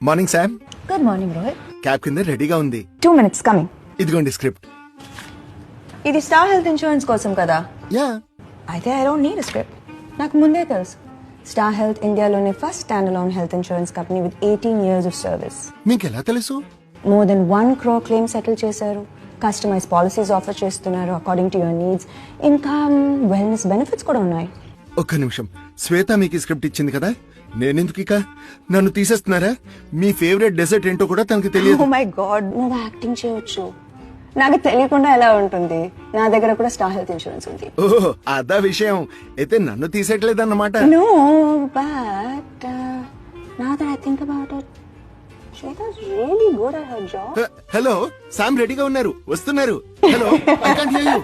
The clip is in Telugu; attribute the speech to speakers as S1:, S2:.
S1: Morning Sam.
S2: Good morning Rohit.
S1: Cab కింద రెడీగా ఉంది.
S2: 2 minutes కమింగ్.
S1: ఇదిగోండి స్క్రిప్ట్.
S2: ఇది స్టార్ హెల్త్ ఇన్సూరెన్స్ కోసం కదా?
S1: యా.
S2: అయితే ఐ డోంట్ నీడ్ స్క్రిప్ట్. నాకు ముందే తెలుసు. స్టార్ హెల్త్ ఇండియాలోని first stand alone health insurance company with 18 years of service.
S1: మీకు ఎలా తెలుసు?
S2: More than 1 crore claims settle చేశారు. కస్టమైజ్ పాలసీస్ ఆఫర్ చేస్తున్నారు అకార్డింగ్ టు యువర్ నీడ్స్. ఇంకా వెల్నెస్ బెనిఫిట్స్ కూడా ఉన్నాయి.
S1: ఒక్క నిమిషం. శ్వేత మీకు స్క్రిప్ట్ ఇచ్చింది కదా, నేనెందుకు ఇక? నన్ను తీసేస్తున్నారా? మీ ఫేవరెట్ డెజర్ట్ ఏంటో కూడా తనకి తెలియదు.
S2: ఓ మై గాడ్, నువ్వు యాక్టింగ్ చేయొచ్చు. నాకు తెలియకుండా ఎలా ఉంటుంది? నా దగ్గర కూడా స్టార్ హెల్త్ ఇన్సూరెన్స్ ఉంది.
S1: ఓహో, అదా విషయం. అయితే నన్ను తీసేయట్లేదన్నమాట.
S2: No, but now that I think about it, Shweta's really good at her job.
S1: Hello, Sam రెడీగా ఉన్నారు, వస్తున్నారు. Hello, I can't hear you.